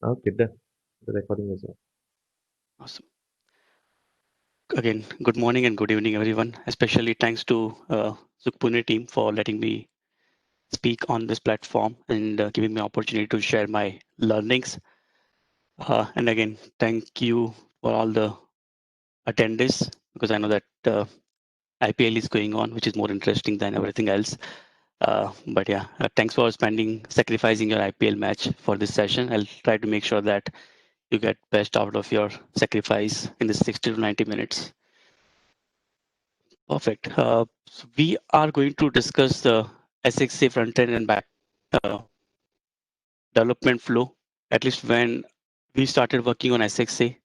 Okay, the recording is on. Awesome. Again, good morning and good evening, everyone. Especially thanks to Pune team for letting me speak on this platform and giving me opportunity to share my learnings. And again, thank you for all the attendees because I know that IPL is going on, which is more interesting than everything else. But yeah, thanks for sacrificing your IPL match for this session. I'll try to make sure that you get best out of your sacrifice in the 60 to 90 minutes. Perfect. So we are going to discuss the SXA front-end and back uh, development flow. At least when we started working on SXA,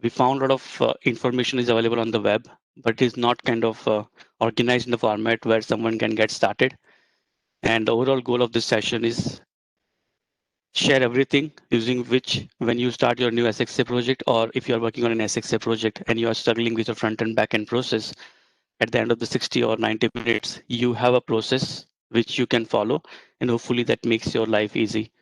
we found a lot of information is available on the web, but is not kind of organized in the format where someone can get started. And the overall goal of this session is share everything using which when you start your new SXA project, or if you are working on an SXA project and you are struggling with your front and back end process, at the end of the 60 or 90 minutes, you have a process which you can follow, and hopefully that makes your life easy.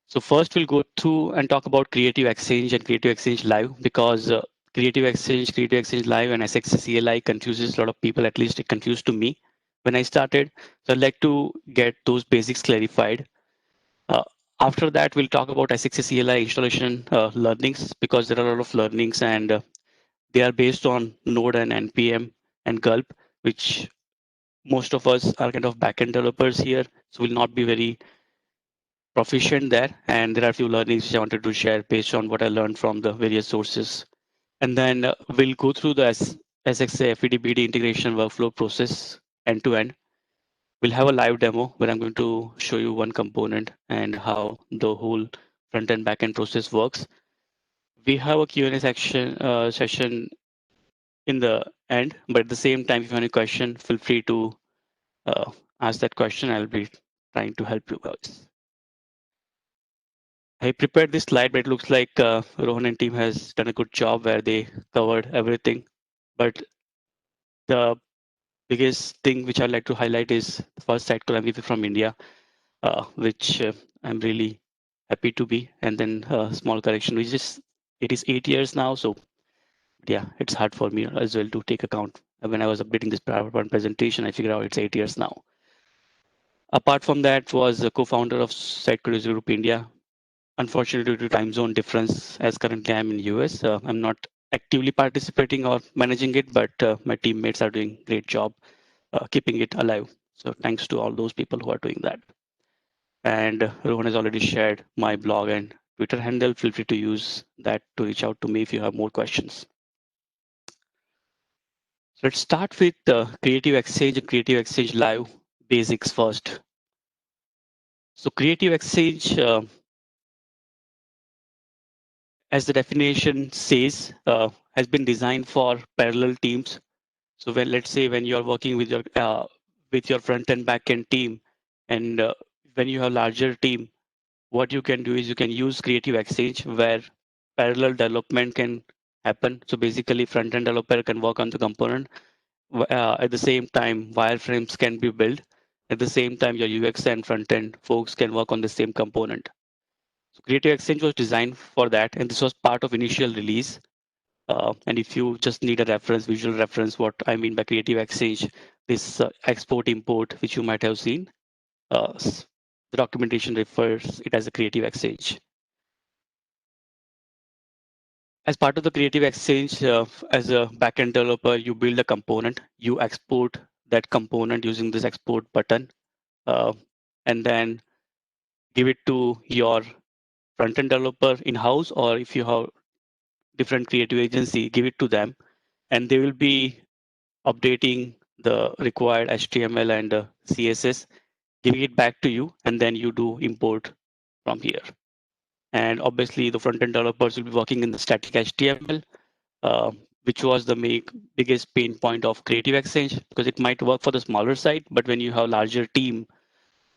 So first we'll go through and talk about Creative Exchange and Creative Exchange Live, because Creative Exchange Live and SXA CLI confuses a lot of people. At least it confused to me when I started. So I'd like to get those basics clarified. Uh, After that, we'll talk about SXA CLI installation learnings, because there are a lot of learnings, and they are based on Node and NPM and Gulp, which most of us are kind of backend developers here, so will not be very proficient there. And there are a few learnings which I wanted to share based on what I learned from the various sources. And then we'll go through the SXA Fvdbd integration workflow process end to end. We'll have a live demo where I'm going to show you one component and how the whole front and back end process works. We have a Q&A session in the end, but at the same time, if you have any question, feel free to uh, ask that question. I'll be trying to help you guys. I prepared this slide, but it looks like Rohan and team has done a good job where they covered everything. But the biggest thing which I'd like to highlight is the first sidecar MVP from India, which I'm really happy to be. And then small correction, which is it is 8 years now. So yeah, it's hard for me as well to take account. When I was updating this PowerPoint presentation, I figured out it's 8 years now. Apart from that, was a co-founder of Sidecar User Group India. Unfortunately, due to time zone difference, as currently I'm in US, I'm not actively participating or managing it, but my teammates are doing great job keeping it alive. So thanks to all those people who are doing that. And Rohan has already shared my blog and Twitter handle. Feel free to use that to reach out to me if you have more questions. So let's start with Creative Exchange and Creative Exchange Live basics first. So Creative Exchange, as the definition says, has been designed for parallel teams. So when, let's say, when you're working with your front and back end team, and when you have larger team, what you can do is you can use Creative Exchange where parallel development can happen. So basically, front end developer can work on the component. At the same time, wireframes can be built. At the same time, your UX and front end folks can work on the same component. So Creative Exchange was designed for that, and this was part of initial release. And if you just need a reference, visual reference, what I mean by Creative Exchange, this export import, which you might have seen, the documentation refers it as a Creative Exchange. As part of the Creative Exchange, as a backend developer, you build a component, you export that component using this export button, uh, and then give it to your front-end developer in-house, or if you have different creative agency, give it to them, and they will be updating the required HTML and CSS, giving it back to you, and then you do import from here. And obviously, the front-end developers will be working in the static HTML, uh, which was the biggest pain point of Creative Exchange, because it might work for the smaller site, but when you have larger team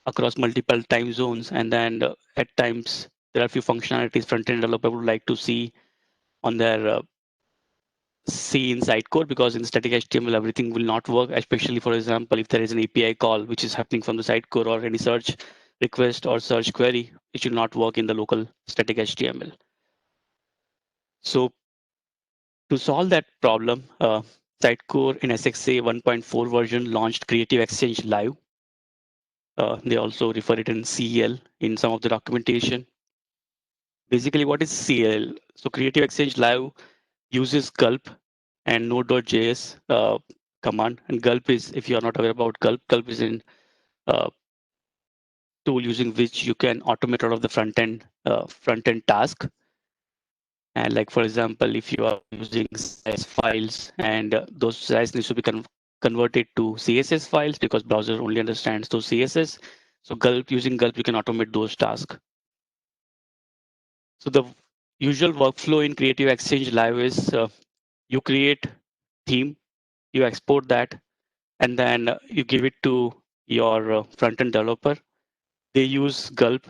across multiple time zones, and then at times there are a few functionalities front-end developer would like to see on their see inside code, because in static HTML everything will not work, especially for example if there is an API call which is happening from the side code or any search request or search query, it should not work in the local static HTML. So to solve that problem, Sitecore in SXA 1.4 version launched Creative Exchange Live. They also refer it in CL in some of the documentation. Basically, what is CL? So Creative Exchange Live uses gulp and node.js command. And gulp is, if you are not aware about gulp, gulp is in tool using which you can automate out of the front end task. And like, for example, if you are using CSS files and those CSS needs to be converted to CSS files because browser only understands those CSS. So gulp, using gulp, you can automate those tasks. So the usual workflow in Creative Exchange Live is you create theme, you export that, and then you give it to your front-end developer. They use gulp,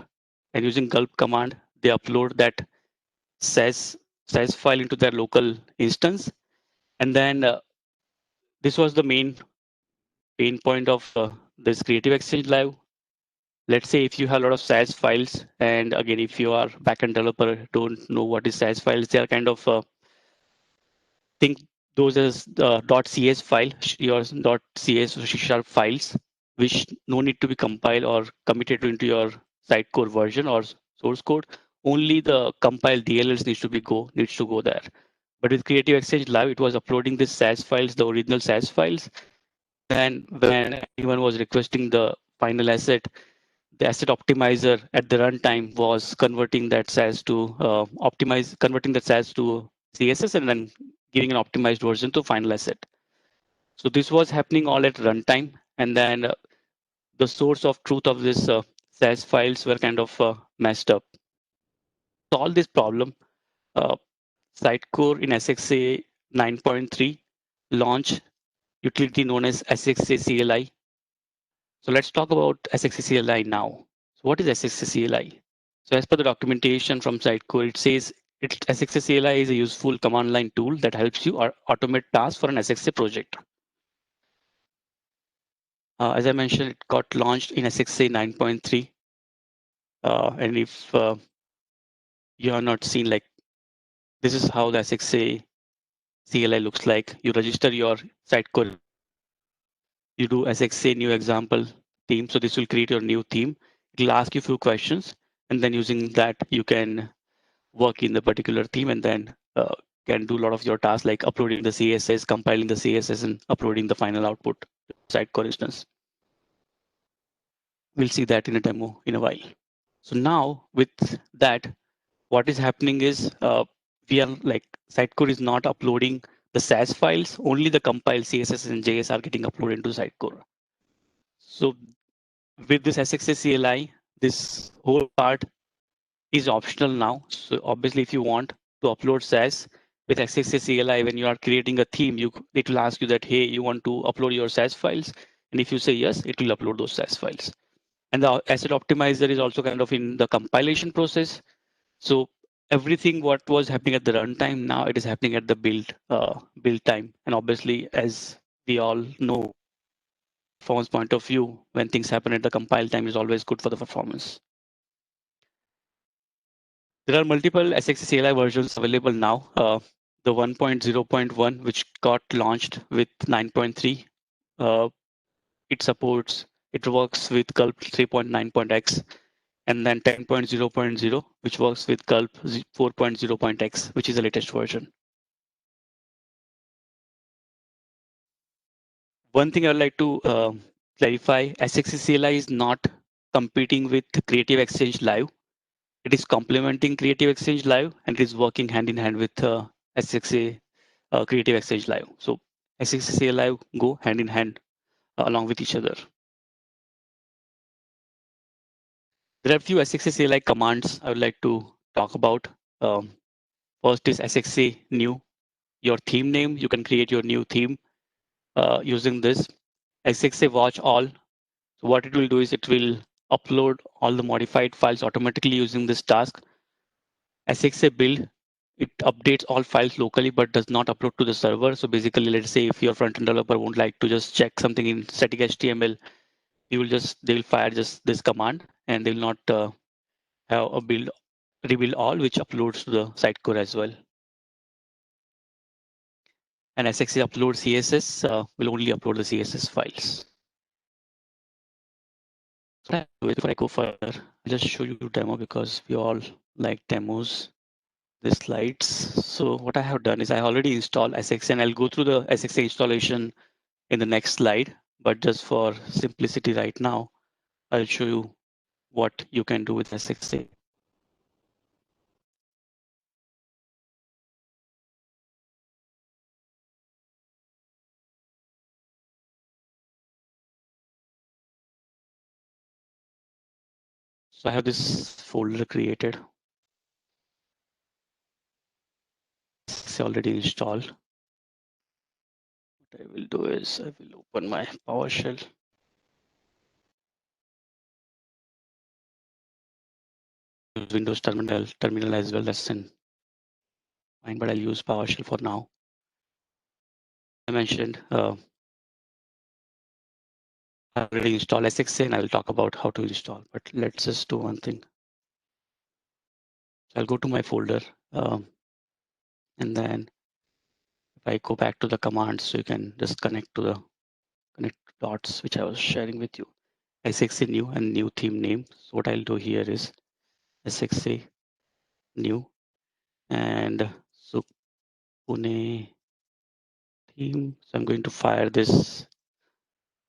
and using gulp command, they upload that SAS file into their local instance. And then this was the main pain point of this Creative Exchange Live. Let's say if you have a lot of SAS files, and again, if you are backend developer, don't know what is SAS files, they are kind of think those as .cs file, your .cs sharp files, which no need to be compiled or committed into your Sitecore version or source code. Only the compiled DLLs needs to go there. But with Creative Exchange Live, it was uploading the SAS files, the original SAS files. And when anyone was requesting the final asset, the asset optimizer at the runtime was converting that SAS to converting that SAS to CSS and then giving an optimized version to final asset. So this was happening all at runtime, and then the source of truth of this SAS files were kind of messed up. To solve this problem, uh, Sitecore in SXA 9.3 launched utility known as SXA CLI. So let's talk about SXA CLI now. So what is SXA CLI? So as per the documentation from Sitecore, it says SXA CLI is a useful command line tool that helps you automate tasks for an SXA project. As I mentioned, it got launched in SXA 9.3. And if you have not seen, like, this is how the SXA CLI looks like. You register your Sitecore. You do SXA new example theme. So this will create your new theme. It will ask you a few questions. And then using that, you can work in the particular theme and then can do a lot of your tasks like uploading the CSS, compiling the CSS, and uploading the final output to Sitecore instance. We'll see that in a demo in a while. So now with that, what is happening is we are like Sitecore is not uploading the SAS files, only the compiled CSS and JS are getting uploaded into Sitecore. So with this SXA CLI, this whole part is optional now. So obviously, if you want to upload SAS with SXA CLI, when you are creating a theme, it will ask you that, hey, you want to upload your SAS files? And if you say yes, it will upload those SAS files. And the asset optimizer is also kind of in the compilation process. So everything what was happening at the runtime, now it is happening at the build time. And obviously, as we all know, performance point of view, when things happen at the compile time is always good for the performance. There are multiple SXA CLI versions available now. The 1.0.1, which got launched with 9.3, it works with gulp 3.9.x, and then 10.0.0, which works with gulp 4.0.x, which is the latest version. One thing I'd like to clarify, SXA CLI is not competing with Creative Exchange Live. It is complementing Creative Exchange Live, and it is working hand in hand with SXA Creative Exchange Live. So SXA CLI go hand in hand along with each other. There are a few SXA CLI commands I would like to talk about. First is SXA new, your theme name. You can create your new theme using this. SXA watch all. So what it will do is it will upload all the modified files automatically using this task. SXA build, it updates all files locally but does not upload to the server. So basically, let's say if your front-end developer won't like to just check something in static HTML, they will fire just this command and they will not have a rebuild all, which uploads to the Sitecore as well. And SXA upload CSS will only upload the CSS files. So before I go further, I'll just show you a demo because we all like demos, the slides. So what I have done is I already installed SXA, and I'll go through the SXA installation in the next slide. But just for simplicity right now, I'll show you what you can do with SXA. So I have this folder created. It's already installed. What I will do is I will open my PowerShell. Windows terminal as well. That's fine, but I'll use PowerShell for now. I mentioned I already installed SXA, and I'll talk about how to install. But let's just do one thing. So I'll go to my folder, and then if I go back to the commands, so you can just connect dots, which I was sharing with you. SXA new and new theme name. So what I'll do here is SXA new, and so Pune theme. So I'm going to fire this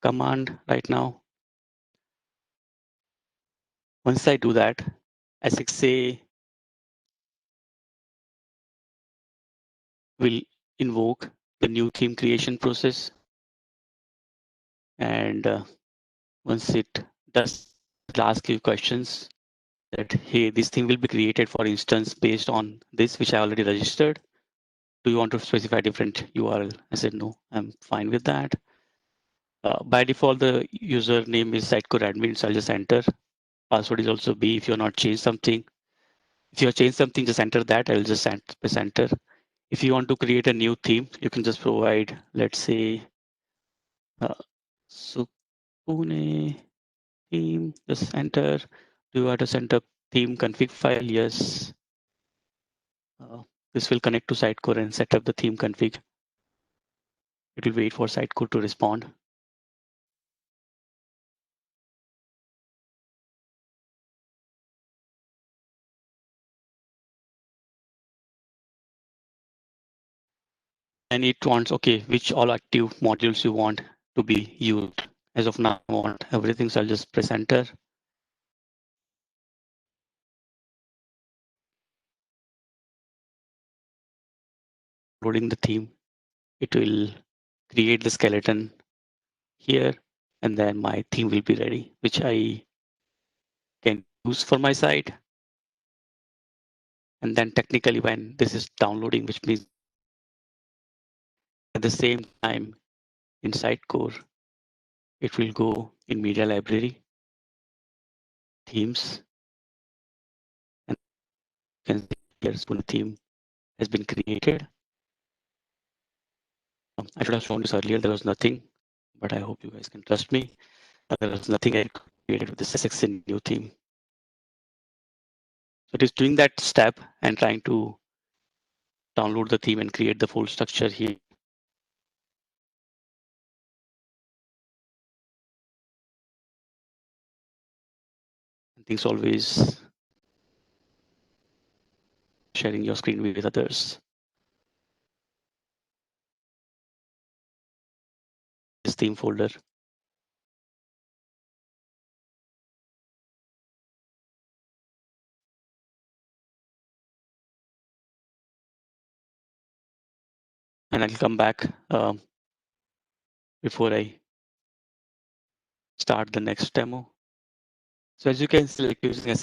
command right now. Once I do that, SXA will invoke the new theme creation process. And once it does, it'll ask you questions that, hey, this theme will be created, for instance, based on this, which I already registered. Do you want to specify different URL? I said, no, I'm fine with that. By default, the username is Sitecore admin, so I'll just enter. Password is also B if you're not changed something. If you have changed something, just enter that. I'll just press enter. If you want to create a new theme, you can just provide, let's say, Pune theme, just enter. Do you want to send a theme config file? Yes. This will connect to Sitecore and set up the theme config. It will wait for Sitecore to respond. And it wants, okay, which all active modules you want to be used. As of now, I want everything, so I'll just press enter. Loading the theme, it will create the skeleton here, and then my theme will be ready, which I can use for my site. And then technically when this is downloading, which means at the same time in Sitecore, it will go in media library, themes, and you can see here Spoon theme has been created. I should have shown this earlier, there was nothing, but I hope you guys can trust me. There was nothing I created with this SXA new theme. So it is doing that step and trying to download the theme and create the full structure here. And things always sharing your screen with others. This theme folder. And I'll come back before I start the next demo. So as you can see, like using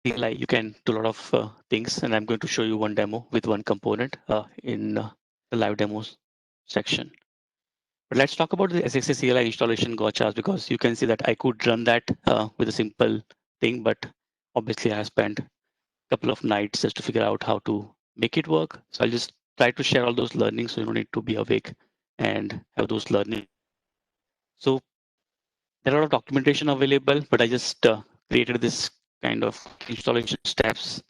CLI, you can do a lot of things, and I'm going to show you one demo with one component in the live demos section. But let's talk about the SXA CLI installation gotchas, because you can see that I could run that with a simple thing, but obviously I spent a couple of nights just to figure out how to make it work. So I'll just try to share all those learnings, so you don't need to be awake and have those learning. So There are a lot of documentation available, but I just created this kind of installation steps.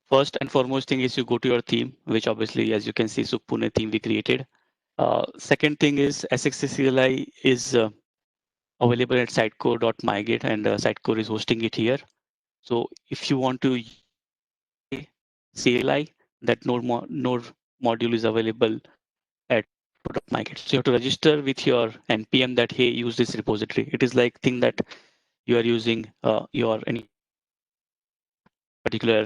First and foremost thing is you go to your theme, which obviously, as you can see, Pune theme we created. Second thing is SXA CLI is available at sitecore.mygate, and Sitecore is hosting it here. So if you want to use CLI, that node module is available at sitecore.mygate. So you have to register with your npm that hey, use this repository. It is like thing that you are using your any particular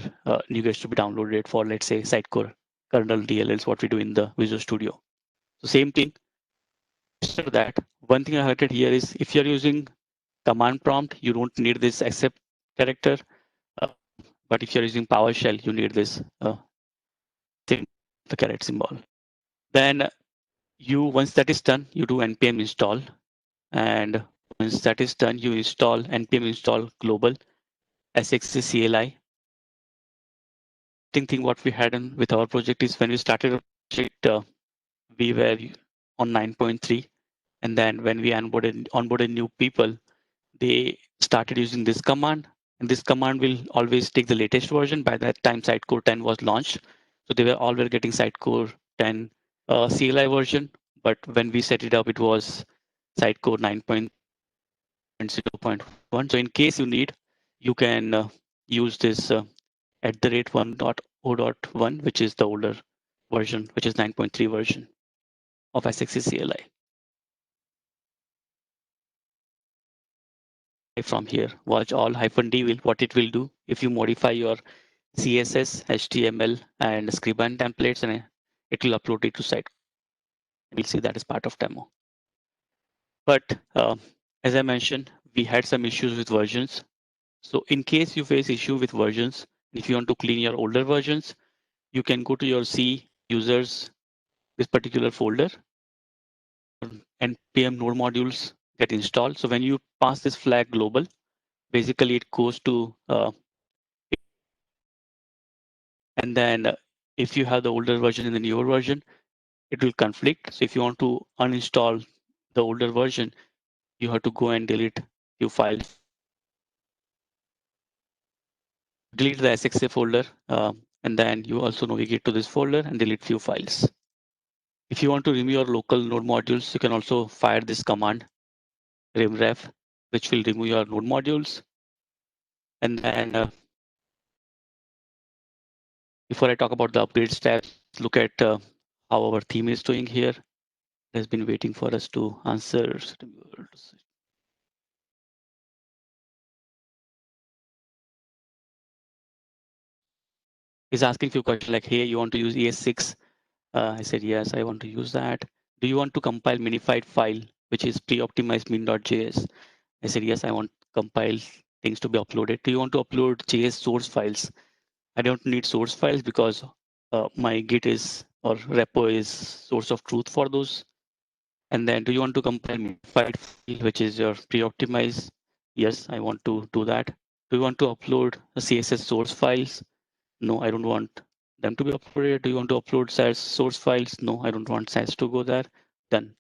nuget to be downloaded for, let's say, Sitecore kernel DLLs, what we do in the Visual Studio. So same thing. After that, one thing I highlighted here is if you're using command prompt, you don't need this accept character. Uh, but if you're using PowerShell, you need this thing, the caret symbol. Then you, once that is done, you do npm install. And once that is done, you install npm install global SXA CLI. Thing what we had in with our project is when we started a project, we were on 9.3, and then when we onboarded new people, they started using this command, and this command will always take the latest version. By that time, Sitecore 10 was launched, so they were all were getting Sitecore 10 CLI version. But when we set it up, it was Sitecore 9.0.1. So in case you need, you can use this at the rate 1.0.1, which is the older version, which is 9.3 version of SXA CLI. From here, watch all -d will what it will do if you modify your CSS, HTML, and Scriban templates, and it will upload it to site. We'll see that as part of demo. But as I mentioned, we had some issues with versions. So in case you face issue with versions, if you want to clean your older versions, you can go to your C users, this particular folder, npm node modules get installed. So when you pass this flag global, basically it goes to, and then if you have the older version and the newer version, it will conflict. So if you want to uninstall the older version, you have to go and delete few files. Delete the SXA folder, and then you also navigate to this folder and delete few files. If you want to remove your local node modules, you can also fire this command, remref, which will remove your node modules. And then before I talk about the upgrade steps, look at how our theme is doing here. It has been waiting for us to answer. He's asking few questions like, hey, you want to use ES6? I said, yes, I want to use that. Do you want to compile minified file, which is pre-optimized min.js? I said, yes, I want compile things to be uploaded. Do you want to upload JS source files? I don't need source files because my Git is or repo is source of truth for those. And then do you want to compile minified file, which is your pre-optimized? Yes, I want to do that. Do you want to upload the CSS source files? No, I don't want them to be uploaded. Do you want to upload SAS source files? No, I don't want SAS to go there. Done.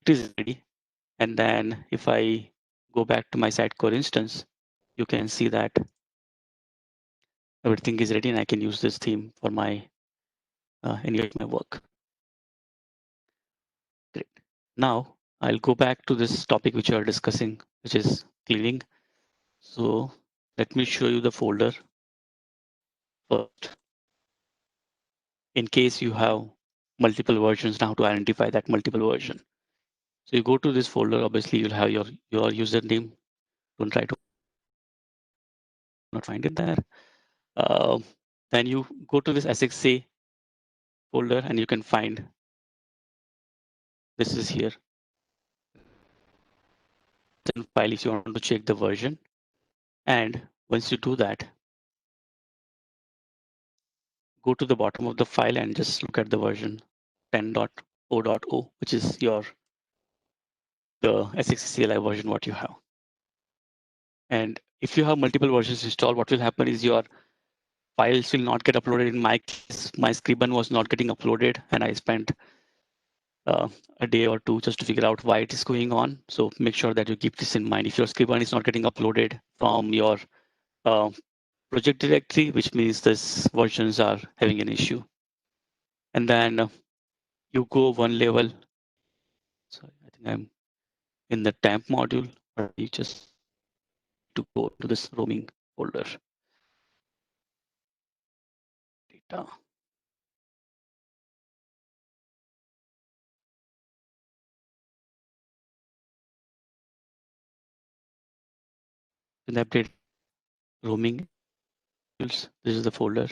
It is ready. And then if I go back to my Sitecore instance, you can see that everything is ready and I can use this theme for my any of my work. Great. Now I'll go back to this topic which we are discussing, which is cleaning. So let me show you the folder first. In case you have multiple versions, now to identify that multiple version. So you go to this folder, obviously you'll have your username. Don't try to not find it there. Then you go to this SXA folder and you can find this is here. Then file if you want to check the version. And once you do that, go to the bottom of the file and just look at the version 10.0.0, which is the SXA CLI version what you have. And if you have multiple versions installed, what will happen is your files will not get uploaded. In my case, my Scriban was not getting uploaded, and I spent uh, a day or two just to figure out why it is going on. So make sure that you keep this in mind. If your script is not getting uploaded from your uh, project directory, which means these versions are having an issue. And then you go one level. Sorry, I think I'm in the temp module, but you just to go to this roaming folder data. In the update roaming, this is the folder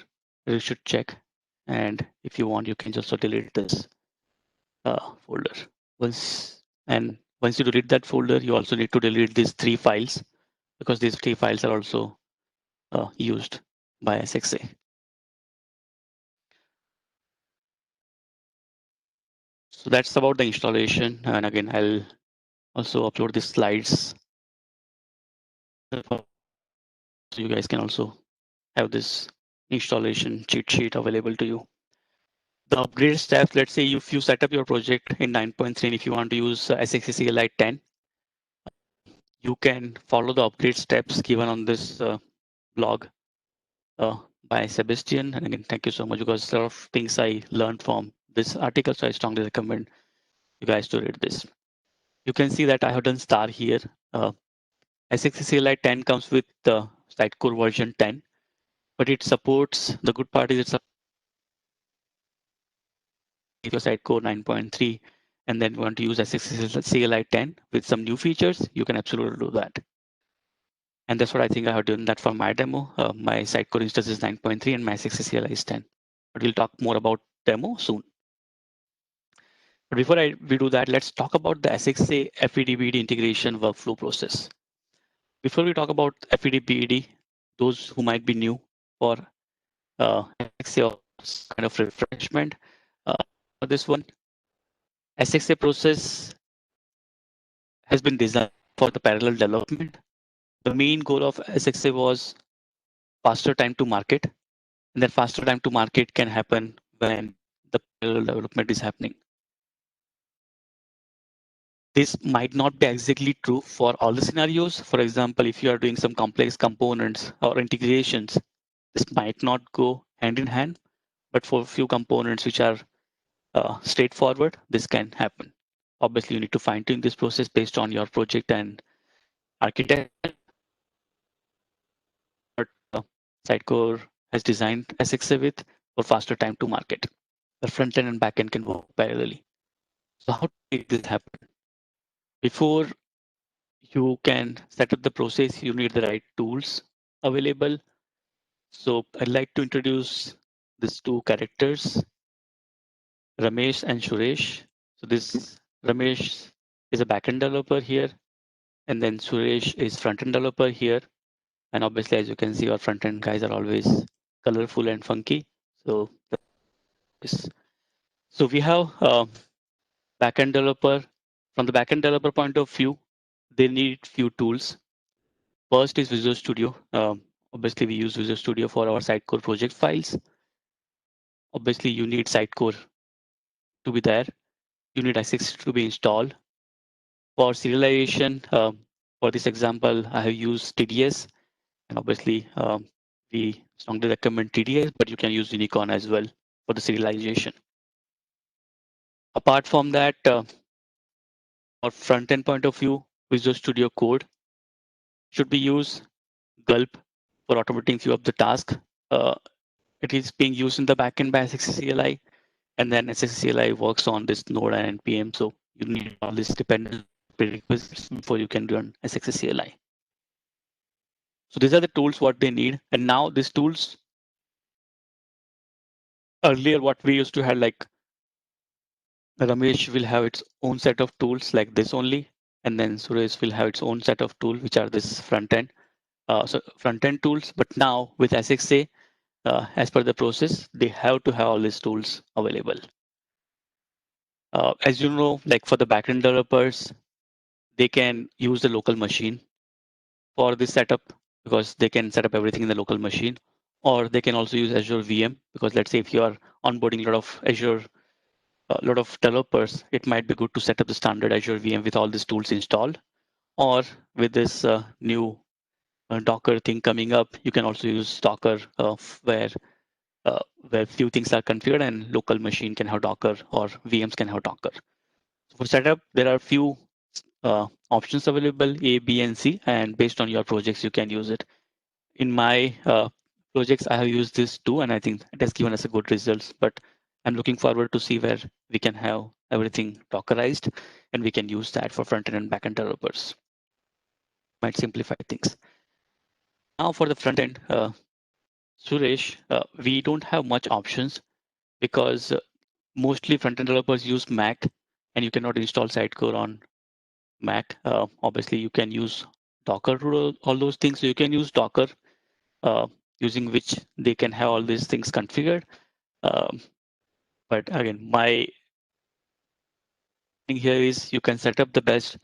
you should check. And if you want, you can just delete this folder. Once you delete that folder, you also need to delete these 3 files because these 3 files are also used by SXA. So that's about the installation. And again, I'll also upload the slides so you guys can also have this installation cheat sheet available to you. The upgrade steps, let's say if you set up your project in 9.3 and if you want to use SXA CLI 10, you can follow the upgrade steps given on this blog uh, by Sebastian. And again, thank you so much because a lot of things I learned from this article. So I strongly recommend you guys to read this. You can see that I have done star here. SXA CLI 10 comes with the Sitecore version 10, but it supports, the good part is it's if your Sitecore 9.3 and then want to use SXA CLI 10 with some new features, you can absolutely do that. And that's what I think I have done that for my demo. My Sitecore instance is 9.3 and my SXA CLI is 10. But we'll talk more about demo soon. But before we do that, let's talk about the SXA Fvdbd integration workflow process. Before we talk about Fvdbd, those who might be new for SXA or kind of refreshment, for this one, SXA process has been designed for the parallel development. The main goal of SXA was faster time to market, and that faster time to market can happen when the parallel development is happening. This might not be exactly true for all the scenarios. For example, if you are doing some complex components or integrations, this might not go hand in hand, but for a few components which are straightforward, this can happen. Obviously, you need to fine tune this process based on your project and architecture. But Sitecore has designed SXA with for faster time to market. The front end and back end can work parallelly. So how to make this happen? Before you can set up the process, you need the right tools available. So I'd like to introduce these two characters, Ramesh and Suresh. So this Ramesh is a backend developer here, and then Suresh is front-end developer here. And obviously, as you can see, our front-end guys are always colorful and funky. So we have backend developer. From the backend developer point of view, they need few tools. First is Visual Studio. Obviously, we use Visual Studio for our Sitecore project files. Obviously, you need Sitecore to be there. You need SXA to be installed. For serialization, for this example, I have used TDS. And obviously, we strongly recommend TDS, but you can use Unicorn as well for the serialization. Apart from that, for front-end point of view, Visual Studio Code should be used. Gulp for automating few of the tasks. It is being used in the backend by SXA CLI, and then SXA CLI works on this node and npm. So you need all these dependent prerequisites before you can run SXA CLI. So these are the tools what they need, and now these tools. Earlier, what we used to have, like Ramesh will have its own set of tools like this only, and then Suresh will have its own set of tools, which are this front end. So front end tools, but now with SXA, as per the process, they have to have all these tools available. As you know, like for the backend developers, they can use the local machine for this setup because they can set up everything in the local machine, or they can also use Azure VM because let's say if you are onboarding a lot of Azure a lot of developers, it might be good to set up the standard Azure VM with all these tools installed, or with this new Docker thing coming up, you can also use Docker where few things are configured and local machine can have Docker or VMs can have Docker. So for setup, there are few options available, A, B, and C, and based on your projects, you can use it. In my projects, I have used this too, and I think it has given us a good results. But I'm looking forward to see where we can have everything Dockerized, and we can use that for front-end and back-end developers. Might simplify things. Now for the front-end, Suresh, we don't have much options because mostly front-end developers use Mac, and you cannot install Sidecore on Mac. Obviously, you can use Docker to do all those things. So you can use Docker, uh, using which they can have all these things configured. Um, but again, my thing here is you can set up the best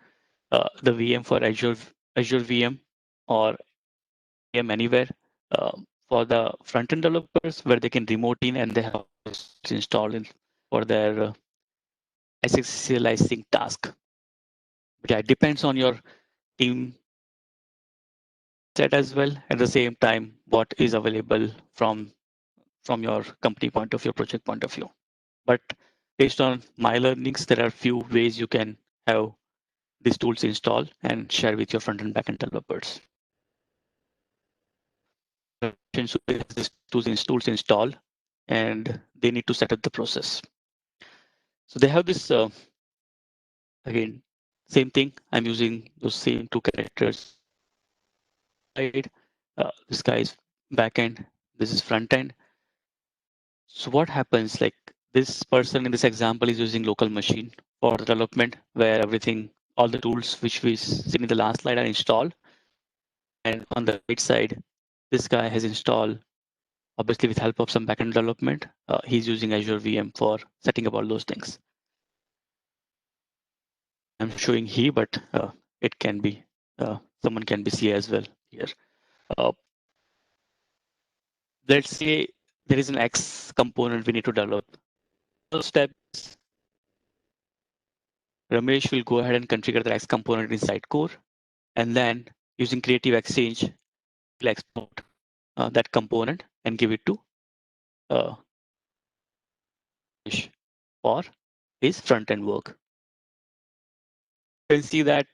the VM for Azure VM or VM anywhere for the front-end developers where they can remote in and they have installed in for their SXA CLI sync task. But yeah, it depends on your team set as well. At the same time, what is available from your company point of view, project point of view. But based on my learnings, there are few ways you can have these tools installed and share with your front and back end developers. These tools installed and they need to set up the process. So they have this again, same thing. I'm using those same two characters. This guy is back end. This is front end. So what happens, like this person in this example is using local machine for the development where everything, all the tools which we seen in the last slide are installed. And on the right side, this guy has installed, obviously with help of some backend development, he's using Azure VM for setting up all those things. I'm showing he, but it can be, someone can be C as well here. Let's say there is an X component we need to develop. First step is Ramesh will go ahead and configure the X component inside core, and then using Creative Exchange, we'll export that component and give it to Ramesh for his front end work. You can see that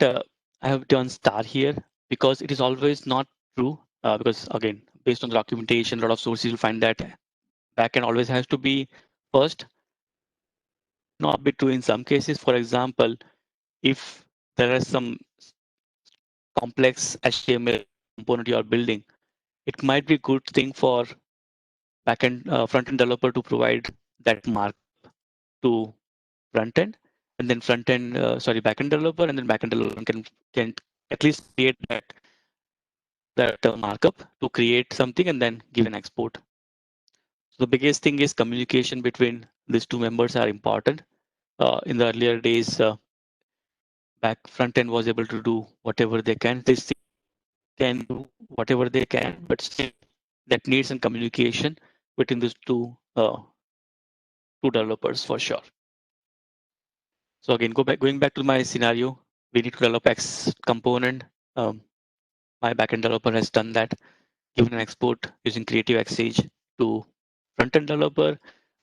I have done star here because it is always not true. Because again, based on the documentation, a lot of sources will find that backend always has to be first. Not be true in some cases. For example, if there is some complex HTML component you are building, it might be a good thing for backend front-end developer to provide that mark to front-end, and then front-end, backend developer, and then backend developer can at least create that markup to create something and then give an export. So the biggest thing is communication between these two members are important. In the earlier days, back front-end was able to do whatever they can. They still can do whatever they can, but still that needs some communication between these two developers for sure. So again, going back to my scenario, we need to develop X component. My backend developer has done that, given an export using Creative Exchange to front-end developer.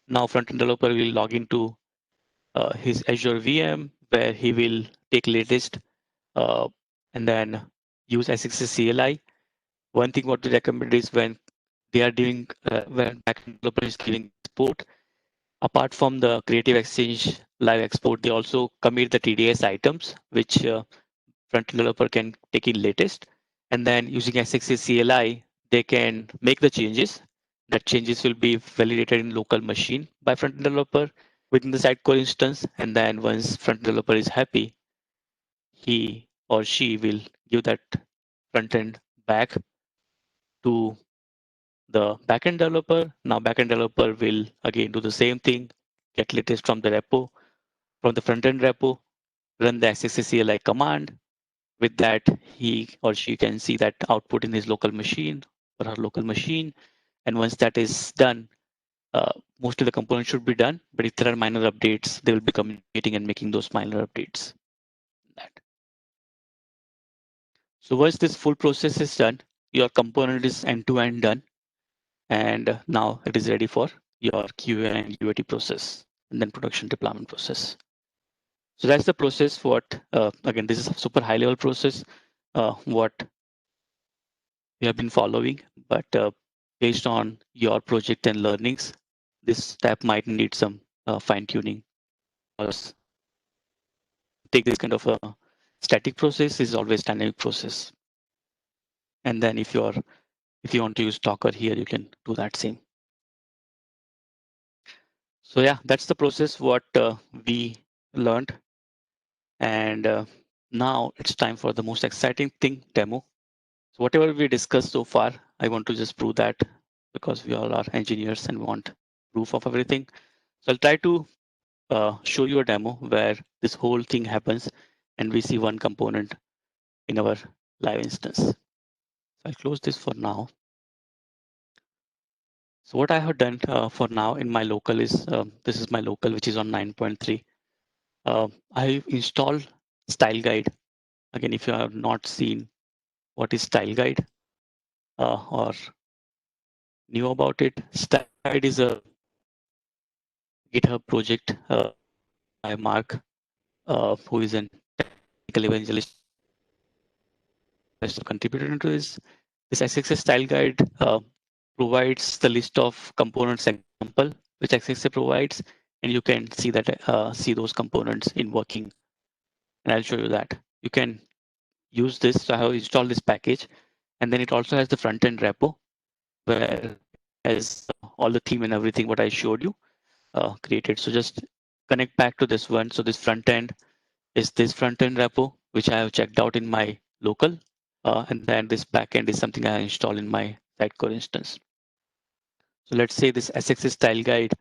Now front-end developer will log into his Azure VM where he will take latest and then use SXA CLI. One thing what we recommend is when they are doing when backend developer is giving export, apart from the Creative Exchange live export, they also commit the TDS items, which front developer can take in latest. And then using SXA CLI, they can make the changes. That changes will be validated in local machine by front developer within the site core instance. And then once front developer is happy, he or she will give that front end back to the backend developer. Now backend developer will again do the same thing, get latest from the repo, from the front end repo, run the SXA CLI command. With that, he or she can see that output in his local machine or her local machine. And once that is done, Most of the components should be done, but if there are minor updates, they will be communicating and making those minor updates. That. So once this full process is done, your component is end-to-end done, and now it is ready for your QA and UAT process, and then production deployment process. So that's the process. What again? This is a super high-level process. What we have been following, but based on your project and learnings, this step might need some fine-tuning. Take this kind of a static process is always dynamic process. And then if you want to use Docker here, you can do that same. So yeah, that's the process what we learned. And now it's time for the most exciting thing, demo. So whatever we discussed so far, I want to just prove that because we all are engineers and want proof of everything. So I'll try to show you a demo where this whole thing happens and we see one component in our live instance. So I'll close this for now. So what I have done for now in my local is, this is my local, which is on 9.3. I installed style guide. Again, if you have not seen what is style guide or knew about it, style guide is a GitHub project by Mark, who is an technical evangelist contributed into this. This SXA style guide provides the list of components example which SXA provides, and you can see that see those components in working. And I'll show you that. You can use this. So I have installed this package, and then it also has the front end repo where has all the theme and everything what I showed you created. So just connect back to this one. So this front end is this front end repo which I have checked out in my local, and then this backend is something I install in my Sidecore instance. So let's say this SXA style guide.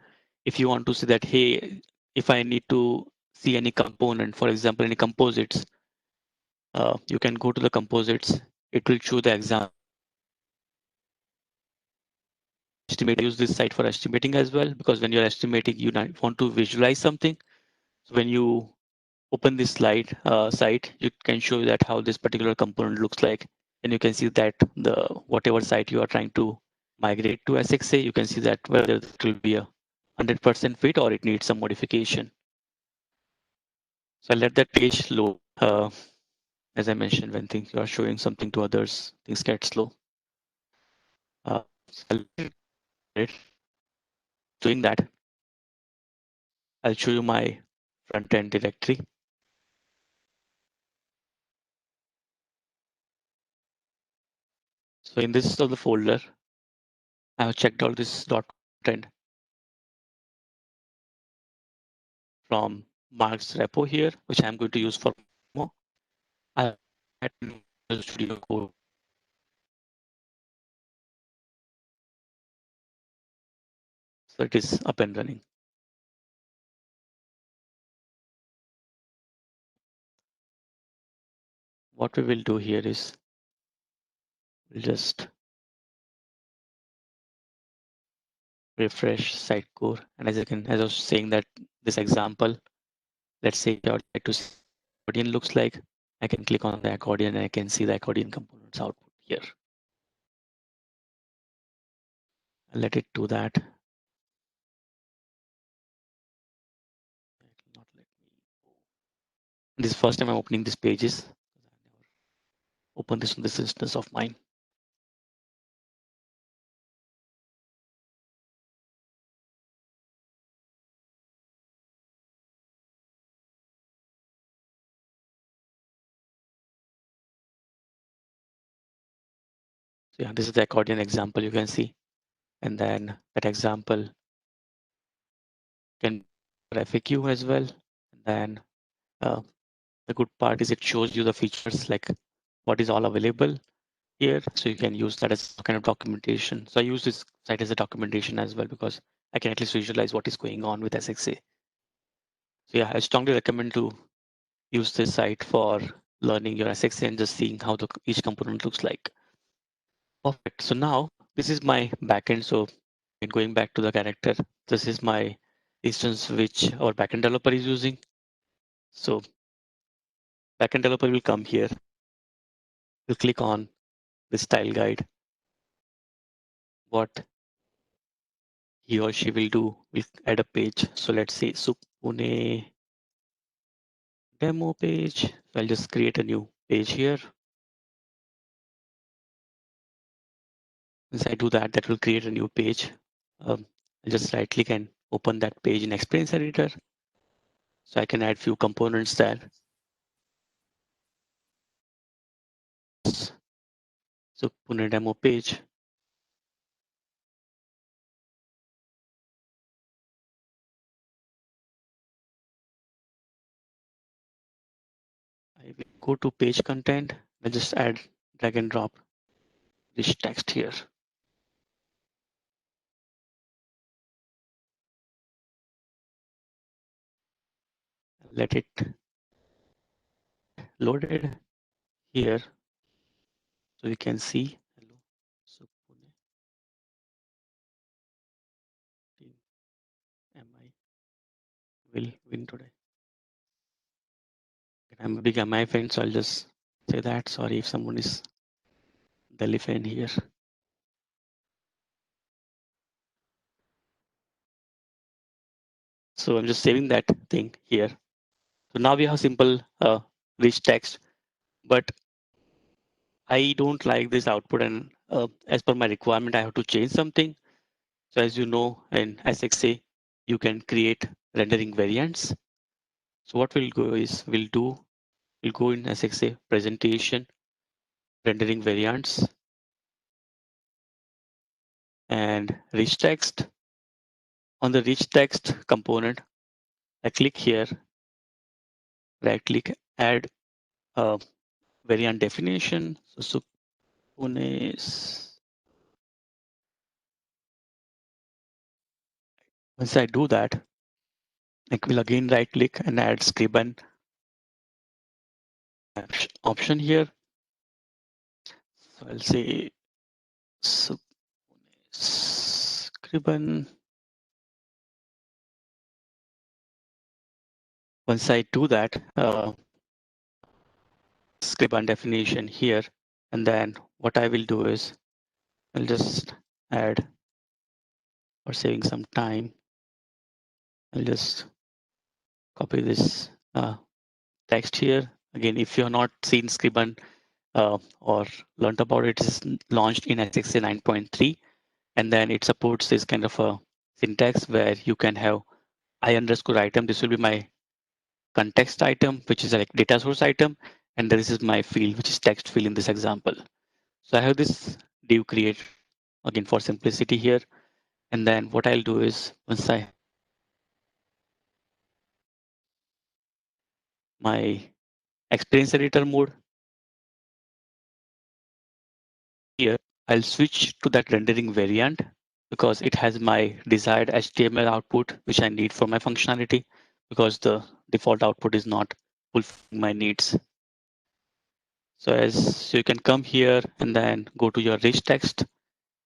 If you want to see that, hey, if I need to see any component, for example, any composites, you can go to the composites. It will show the example. Estimate, use this site for estimating as well, because when you're estimating, you want to visualize something. So when you open this slide site, you can show that how this particular component looks like, and you can see that the whatever site you are trying to migrate to SXA, you can see that whether it will be a 100% fit or it needs some modification. So I'll let that page load. As I mentioned, when things you are showing something to others, things get slow. So I'll doing that. I'll show you my front end directory. So in this other folder, I have checked all this .content from Mark's repo here, which I'm going to use for more. I had Studio Code. So it is up and running. What we will do here is we'll just refresh Sidecore. And as I was saying that this example, let's say I would like to see what accordion looks like. I can click on the accordion and I can see the accordion components output here. I'll let it do that. Not let me. This is the first time I'm opening these pages. I've never opened this on this instance of mine. So yeah, this is the accordion example you can see. And then that example can be FAQ as well. And then the good part is it shows you the features like what is all available here. So you can use that as kind of documentation. So I use this site as a documentation as well because I can at least visualize what is going on with SXA. So yeah, I strongly recommend to use this site for learning your SXA and just seeing how each component looks like. Perfect. So now this is my backend. So And going back to the character, this is my instance which our backend developer is using. So backend developer will come here. We'll click on the style guide. What he or she will do, we'll add a page. So let's say Pune demo page. So I'll just create a new page here. Once I do that, that will create a new page. I'll just right click and open that page in Experience Editor. So I can add few components there. So Pune demo page. I will go to page content. I'll just add drag and drop this text here. Let it loaded here. So we can see. Hello. So Pune team MI will win today. I'm a big MI fan, so I'll just say that. Sorry if someone is Delhi fan here. So I'm just saving that thing here. So now we have simple rich text, but I don't like this output, and as per my requirement, I have to change something. So as you know, in SXA, you can create rendering variants. So what we'll go is we'll go in SXA presentation, rendering variants, and rich text. On the rich text component, I click here, right click, add a variant definition. So Pune is, once I do that, I will again right click and add scriben option here. So I'll say scriben. Once I do that, scriben definition here, and then what I will do is I'll just add, for saving some time, I'll just copy this text here. Again, if you have not seen scriben or learned about it, it's launched in SXA 9.3, and then it supports this kind of a syntax where you can have I underscore item. This will be my context item, which is like data source item, and this is my field, which is text field in this example. So I have this div create again for simplicity here, and then what I'll do is once I my experience editor mode here, I'll switch to that rendering variant because it has my desired HTML output, which I need for my functionality, because the default output is not fulfilling my needs. So you can come here and then go to your rich text.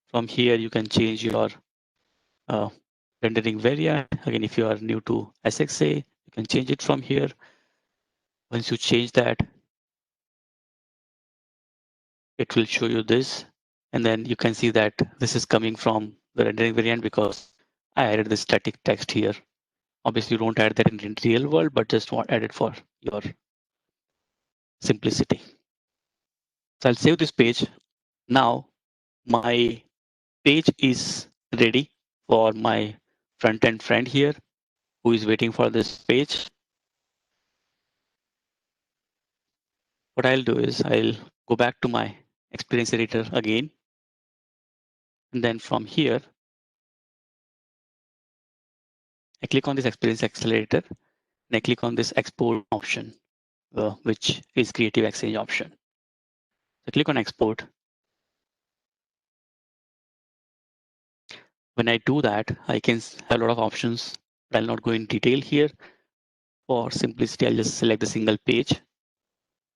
From here, you can change your rendering variant. Again, if you are new to SXA, you can change it from here. Once you change that, it will show you this. And then you can see that this is coming from the rendering variant because I added the static text here. Obviously, you don't add that in real world, but just add it for your simplicity. So I'll save this page. Now my page is ready for my front-end friend here who is waiting for this page. What I'll do is I'll go back to my experience editor again. And then from here, I click on this experience accelerator and I click on this export option, which is creative exchange option. So click on export. When I do that, I can have a lot of options, but I'll not go in detail here. For simplicity, I'll just select the single page.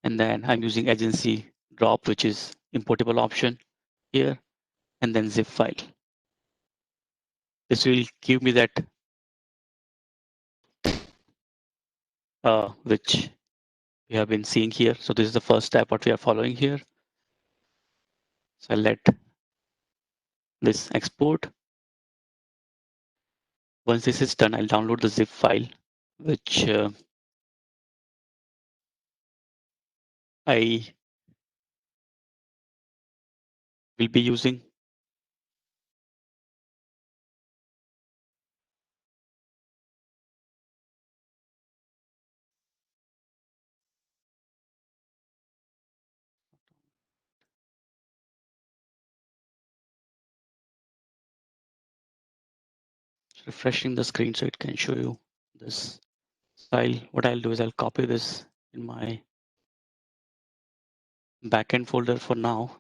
And then I'm using agency drop, which is importable option here, and then zip file. This will give me that which we have been seeing here. So this is the first step what we are following here. So I'll let this export. Once this is done, I'll download the zip file, which I will be using. Refreshing the screen so it can show you this file. What I'll do is I'll copy this in my backend folder for now.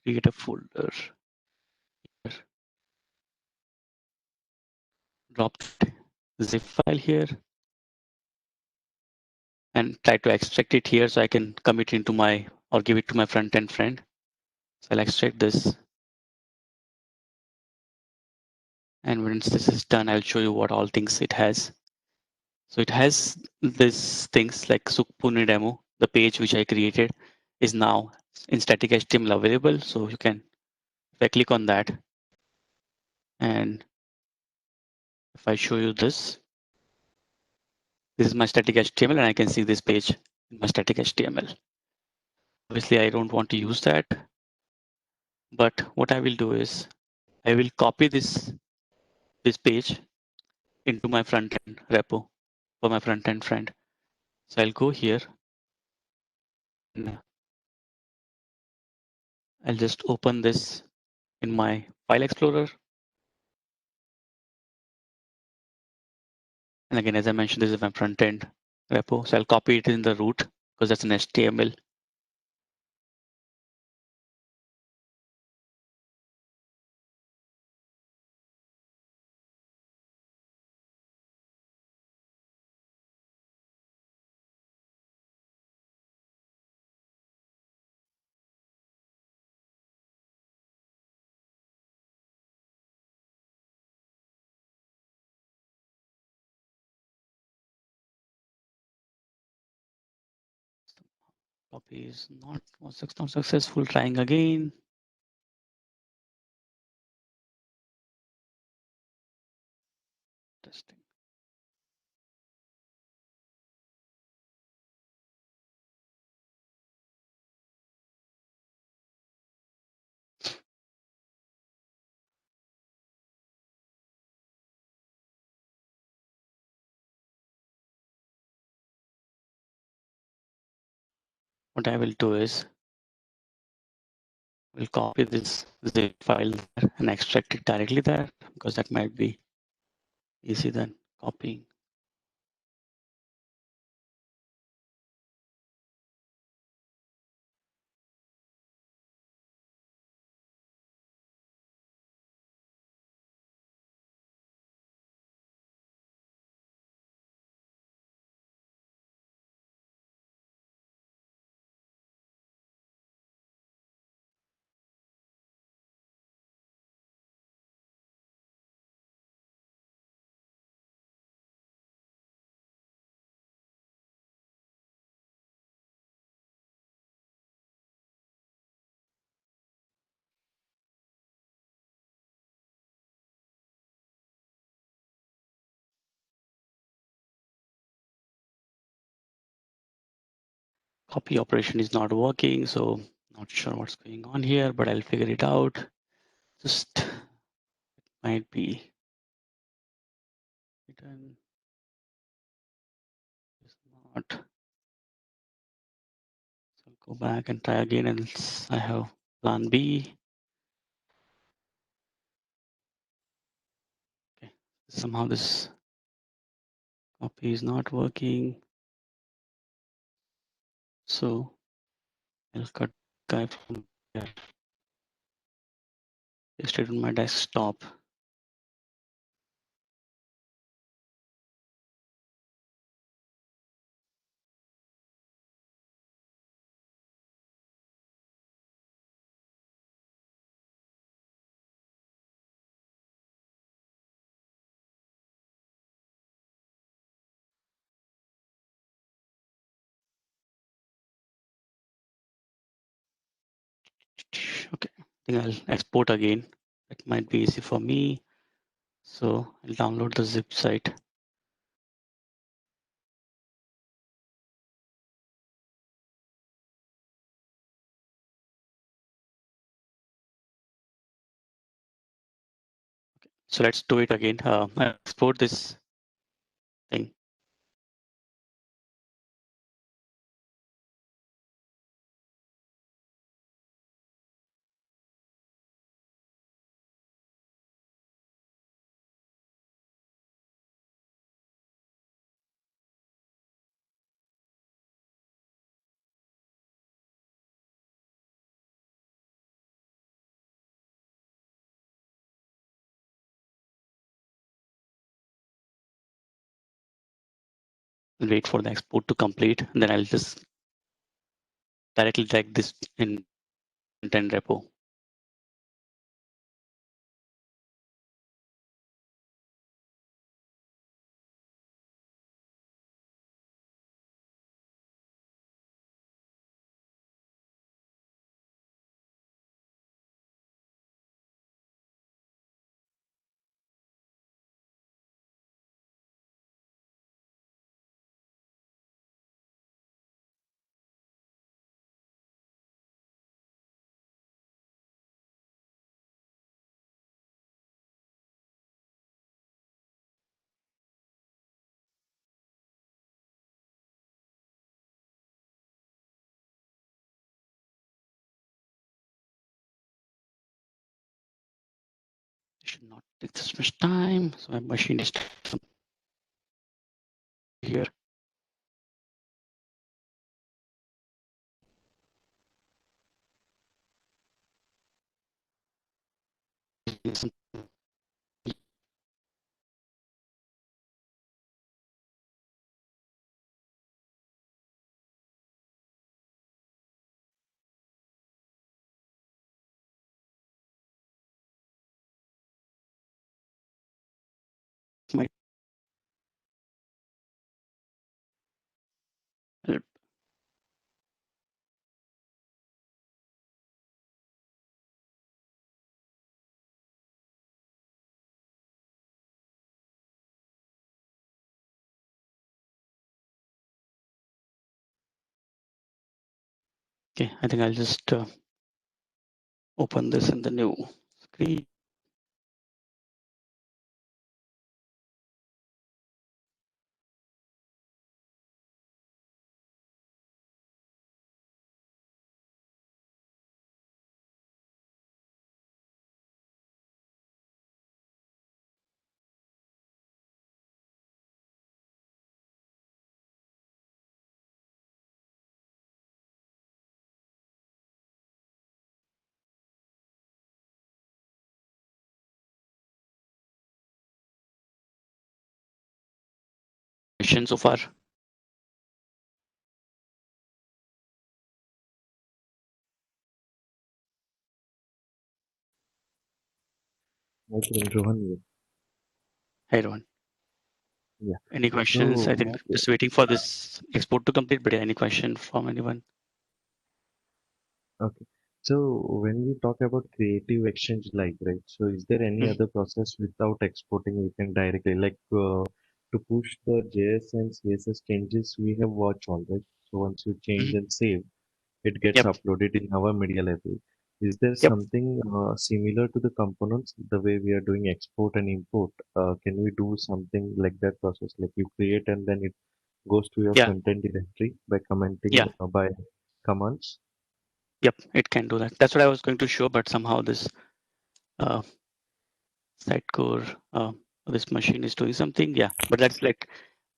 Create a folder. Drop the zip file here and try to extract it here so I can commit into my or give it to my front end friend. So I'll extract this. And once this is done, I'll show you what all things it has. So it has these things like Pune demo. The page which I created is now in static HTML available. So you can, if I click on that, and if I show you this is my static HTML, and I can see this page in my static HTML. Obviously, I don't want to use that. But what I will do is I will copy this page into my front end repo for my front end friend. So I'll go here and I'll just open this in my file explorer. And again, as I mentioned, this is my front end repo. So I'll copy it in the root because that's an HTML. Copy is not successful. Trying again. Testing. What I will do is we'll copy this zip file there and extract it directly there because that might be easy than copying. Copy operation is not working, so not sure what's going on here, but I'll figure it out. Just might be written is not. So I'll go back and try again, and I have plan B. Okay, somehow this copy is not working. So I'll cut guy from there, paste it on my desktop. think I'll export again. It might be easy for me. So I'll download the zip site. So let's do it again. I export this thing. Wait for the export to complete. And then I'll just directly drag this in content repo. It should not take this much time. So my machine is here. My, okay, I think I'll just open this in the new screen. Question so far. Okay, Rohan here. Hey, Rohan. Yeah. Any questions? So, I think just waiting for this export to complete, but yeah, any question from anyone? okay. So when we talk about creative exchange like, right? So is there any Mm, other process without exporting we can directly like to push the JS and CSS changes we have watched all right? So once you change mm, and save, it gets yep, uploaded in our media library. Is there yep, something similar to the components, the way we are doing export and import? Can we do something like that process? Like you create and then it goes to your yeah, front-end directory by commenting yeah, by commands? yep, it can do that. That's what I was going to show, but somehow this uh, Sitecore, this machine is doing something. Yeah, but that's like,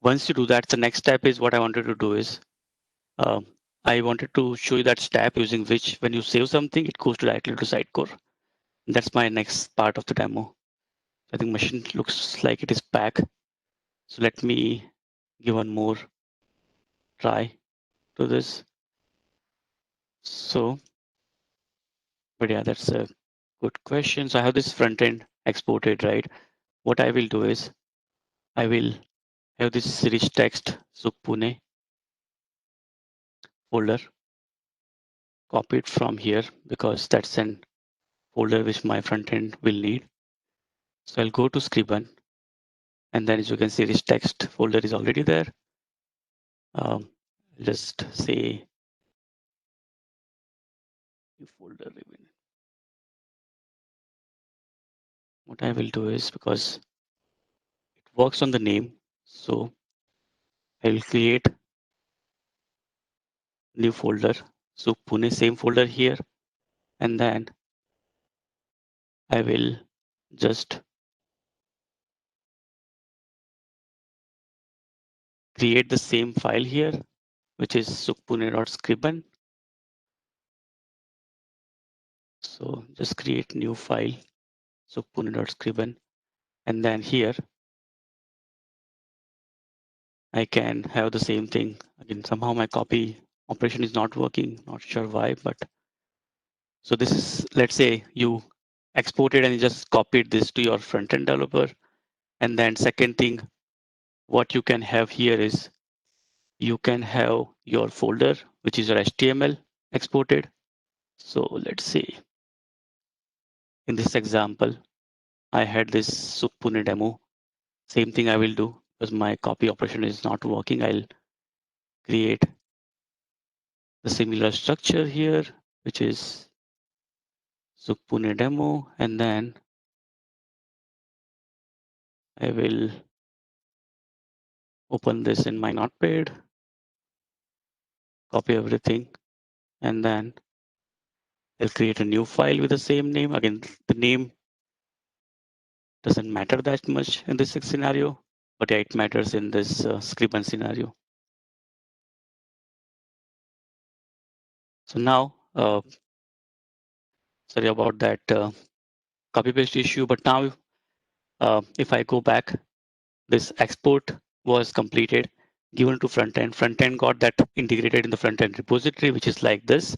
once you do that, the next step is what I wanted to do is, um, I wanted to show you that step using which when you save something, it goes directly to Sitecore. That's my next part of the demo. I think machine looks like it is back. So let me give one more try to this. So, but yeah, that's a good question. So I have this front end exported, right? What I will do is I will have this rich text, so Pune folder, copy it from here because that's an folder which my front end will need. So I'll go to Scriben, and then as you can see, this text folder is already there. Just say new folder. What I will do is, because it works on the name, so I will create new folder. So Pune, same folder here, and then I will just create the same file here, which is sukhpune.scriben. So just create new file, sukhpune.scriben, and then here I can have the same thing. Again, somehow my copy operation is not working, not sure why, but so this is, let's say you exported and you just copied this to your front-end developer. And then second thing, what you can have here is you can have your folder, which is your HTML exported. So let's say in this example, I had this Sukhpune demo. Same thing I will do because my copy operation is not working. I'll create the similar structure here, which is Sukhpune demo, and then I will open this in my notepad, copy everything, and then I'll create a new file with the same name. Again, the name doesn't matter that much in this scenario, but yeah, it matters in this Scriben scenario. So now, sorry about that copy paste issue, but now if I go back, this export was completed, given to front end. Front end got that integrated in the front end repository, which is like this,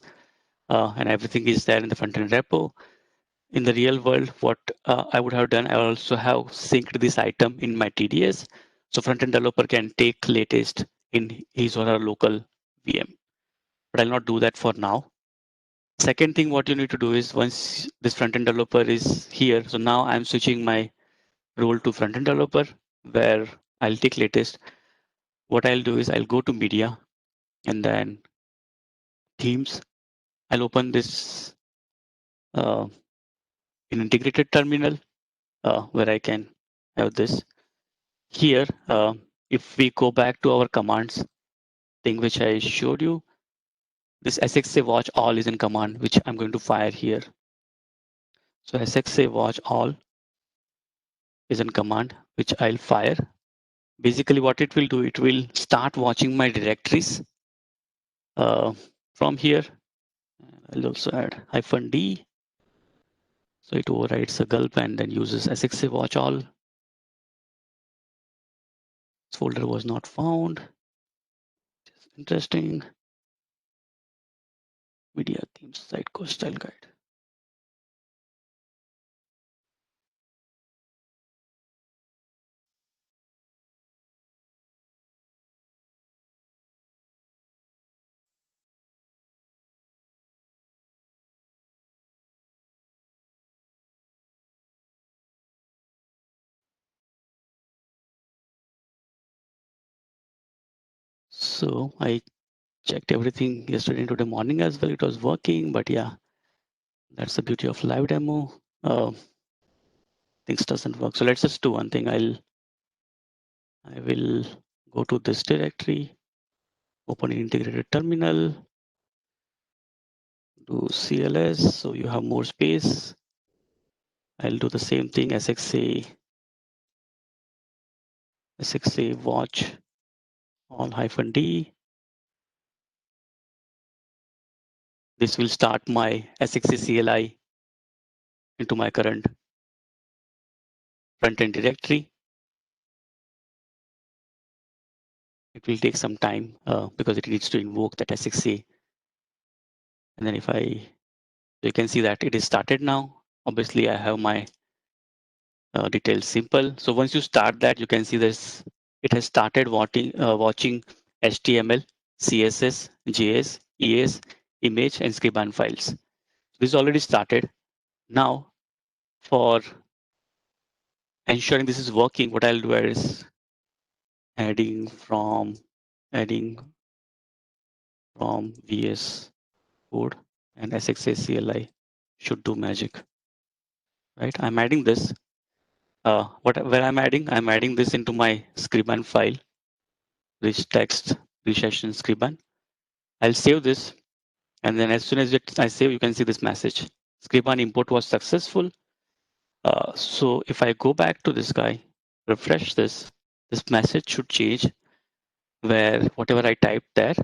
and everything is there in the front end repo. In the real world, what I would have done, I also have synced this item in my TDS. So front-end developer can take latest in his or her local VM. But I'll not do that for now. Second thing, what you need to do is once this front-end developer is here, so now I'm switching my role to front-end developer where I'll take latest. What I'll do is I'll go to media and then themes. I'll open this in integrated terminal where I can have this. Here, if we go back to our commands thing which I showed you, this SXA watch all is in command, which I'm going to fire here. So SXA watch all is in command, which I'll fire. Basically what it will do, it will start watching my directories from here. I'll also add -d. So it overrides a gulp and then uses SXA watch all. This folder was not found. Interesting. Media themes site course style guide. So I checked everything yesterday into the morning as well. It was working, but yeah, that's the beauty of live demo. Things doesn't work. So let's just do one thing. I will go to this directory, open an integrated terminal, do CLS, so you have more space. I'll do the same thing, SXA watch all -d. This will start my SXA CLI into my current front-end directory. It will take some time because it needs to invoke that SXA. And then if you can see that it is started now. Obviously, I have my details simple. So once you start that, you can see this. It has started watching HTML, CSS, JS, ES, image, and Scriban files. This is already started. Now, for ensuring this is working, what I'll do is adding from VS Code and SXA CLI should do magic, right? I'm adding this. Where I'm adding this into my Scriban file, rich text, recession Scriban. I'll save this, and then as soon as I save, you can see this message. Scriban import was successful. So if I go back to this guy, refresh this message should change where whatever I typed there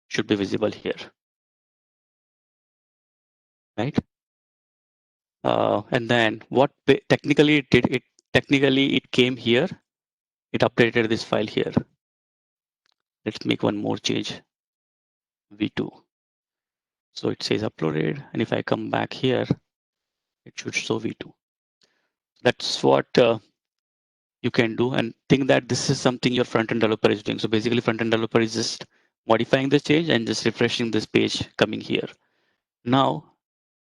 should be visible here, right? And then what technically it did, technically it came here, it updated this file here. Let's make one more change, v2. So it says uploaded, and if I come back here, it should show v2. That's what you can do, and think that this is something your front-end developer is doing. So basically, front-end developer is just modifying this change and just refreshing this page coming here. Now,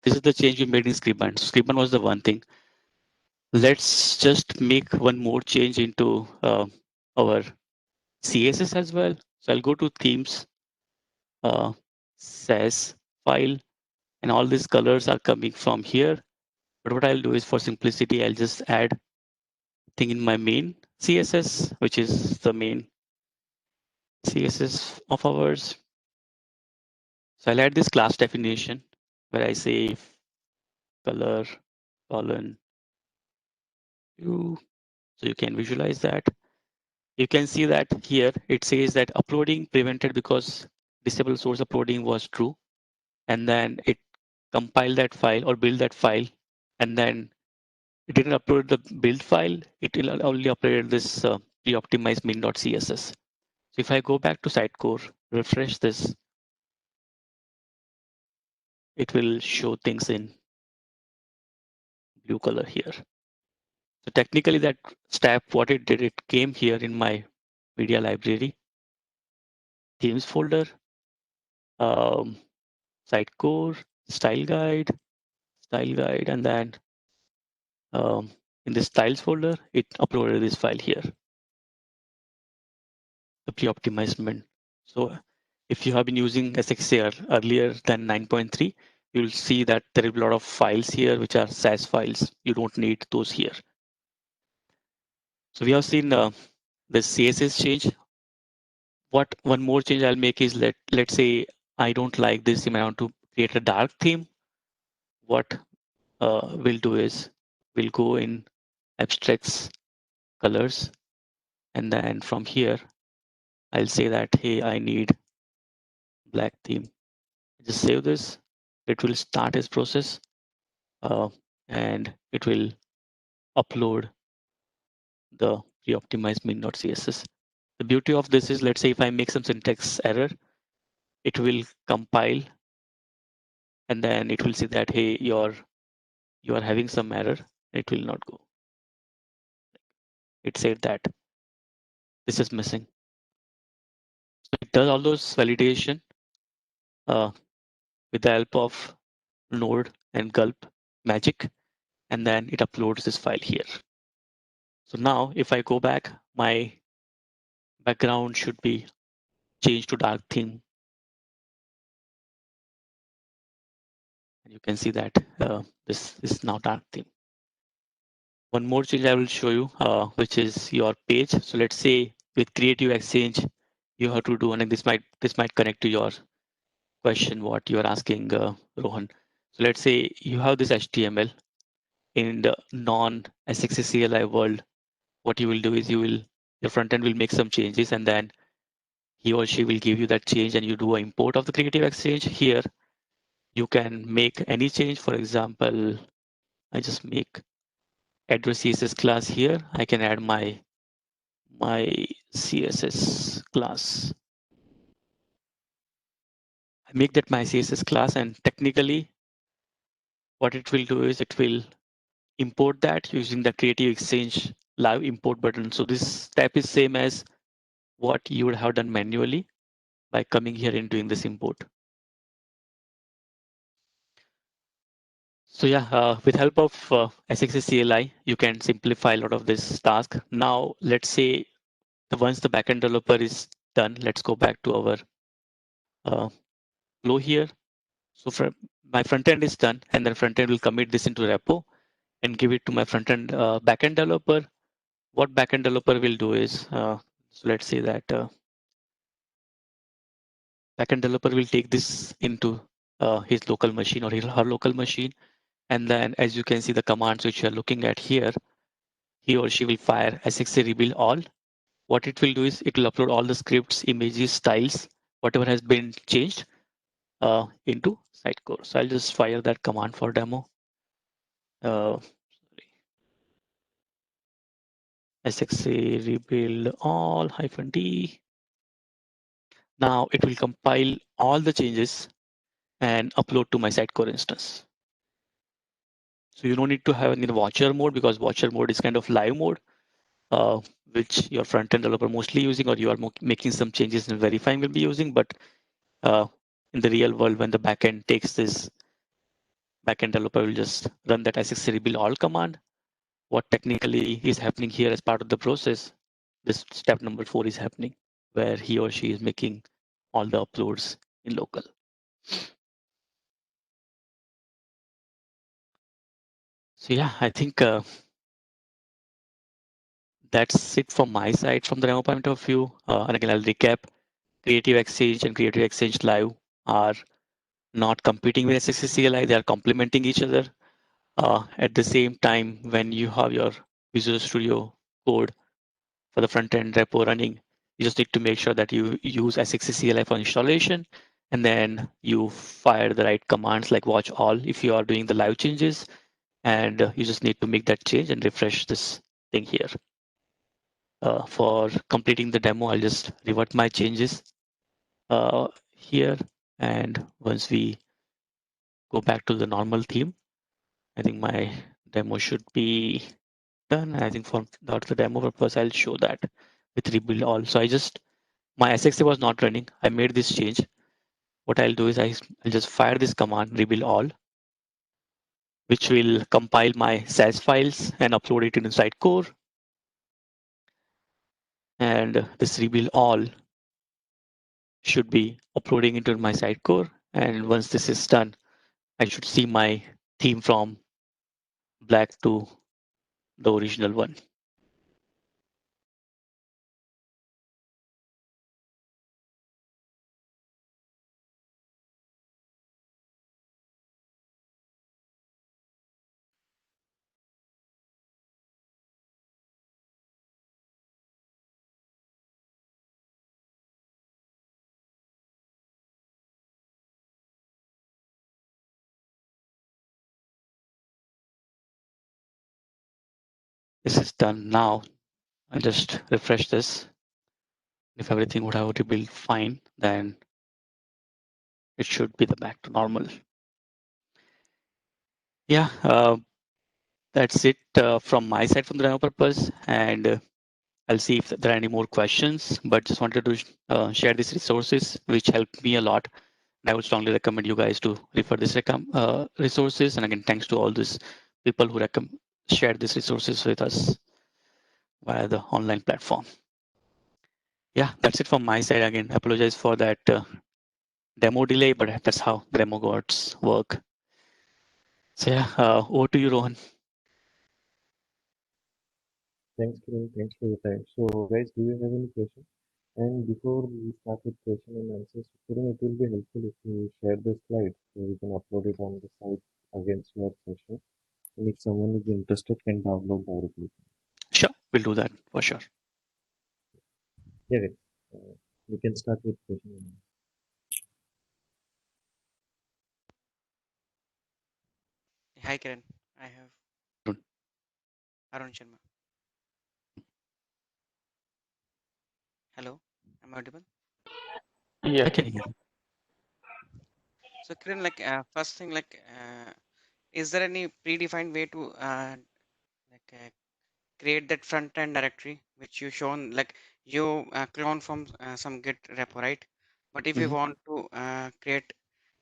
this is the change we made in Scriban. Scriban was the one thing. Let's just make one more change into our CSS as well. So I'll go to themes, says file, and all these colors are coming from here. But what I'll do is for simplicity, I'll just add thing in my main CSS, which is the main CSS of ours. So I'll add this class definition where I say color colon hue. So you can visualize that. You can see that here it says that uploading prevented because disable source uploading was true. And then it compiled that file or build that file. And then it didn't upload the build file. It will only uploaded this pre-optimized min.css. So if I go back to Sitecore, refresh this, it will show things in blue color here. So technically that step, what it did, it came here in my media library, themes folder, Sitecore, style guide, and then um, in the styles folder, it uploaded this file here, the pre-optimized min. So if you have been using SXA earlier than 9.3, you'll see that there is a lot of files here, which are SAS files. You don't need those here. So we have seen the CSS change. What one more change I'll make is let's say I don't like this theme. I want to create a dark theme. What we'll do is we'll go in abstracts colors, and then from here I'll say that hey, I need black theme. Just save this. It will start its process, and it will upload the pre-optimized min.css. The beauty of this is, let's say if I make some syntax error, it will compile, and then it will say that hey, you are having some error. It will not go. It said that this is missing. So it does all those validation uh, with the help of Node and Gulp magic, and then it uploads this file here. So now if I go back, my background should be changed to dark theme. And you can see that this is now dark theme. One more change I will show you, which is your page. So let's say with Creative Exchange, you have to do, and this might connect to your question what you are asking, Rohan. So let's say you have this HTML in the non-SXA CLI world. What you will do is your front end will make some changes, and then he or she will give you that change, and you do an import of the Creative Exchange. Here, you can make any change. For example, I just make address CSS class here. I can add my CSS class. I make that my CSS class, and technically what it will do is it will import that using the Creative Exchange live import button. So this step is same as what you would have done manually by coming here and doing this import. So yeah, with help of SXA CLI, you can simplify a lot of this task. Now, let's say once the backend developer is done, let's go back to our uh, flow here. So my front end is done, and then front end will commit this into repo and give it to my front end backend developer. What backend developer will do is, so let's say that backend developer will take this into his local machine or her local machine. And then as you can see the commands which you are looking at here, he or she will fire SXA rebuild all. What it will do is it will upload all the scripts, images, styles, whatever has been changed into Sitecore. So I'll just fire that command for demo. SXA rebuild all -d. Now it will compile all the changes and upload to my Sitecore instance. So you don't need to have any watcher mode because watcher mode is kind of live mode, uh, which your front-end developer mostly using, or you are making some changes and verifying will be using. But uh, in the real world, when the backend takes this, backend developer will just run that SXA rebuild all command. What technically is happening here as part of the process, this step number 4 is happening, where he or she is making all the uploads in local. So yeah, I think that's it from my side from the demo point of view. And again, I'll recap. Creative Exchange and Creative Exchange Live are not competing with SXA CLI. They are complementing each other. At the same time, when you have your Visual Studio code for the front end repo running, you just need to make sure that you use SXA CLI for installation, and then you fire the right commands like watch all if you are doing the live changes, and you just need to make that change and refresh this thing here. For completing the demo, I'll just revert my changes here, and once we go back to the normal theme, I think my demo should be done. I think for the demo purpose, I'll show that with rebuild all. So my SXA was not running. I made this change. What I'll do is I'll just fire this command rebuild all, which will compile my SAS files and upload it inside core. And this rebuild all should be uploading into my site core. And once this is done, I should see my theme from black to the original one. This is done now. I just refresh this. If everything would have rebuilt fine, then it should be the back to normal. Yeah, that's it from my side from the demo purpose. And I'll see if there are any more questions, but just wanted to share these resources, which helped me a lot. And I would strongly recommend you guys to refer these resources. And again, thanks to all these people who shared these resources with us via the online platform. Yeah, that's it from my side. Again, I apologize for that demo delay, but that's how demo gods work. So yeah, over to you, Rohan. Thanks, Kiran. Thanks for your time. So, guys, do you have any questions? And before we start with question and answers, Kiran, it will be helpful if you share the slides so we can upload it on the site against your session. And if someone is interested, can download directly. Sure, we'll do that for sure. Yeah, guys. We can start with question and answers. Hi Kiran, I have Arun Sharma. Hello, am I audible? Yeah, I can hear. So Kiran, first thing, is there any predefined way to like uh, create that front end directory which you shown like you clone from some Git repo, right? But if you Mm-hmm. want to create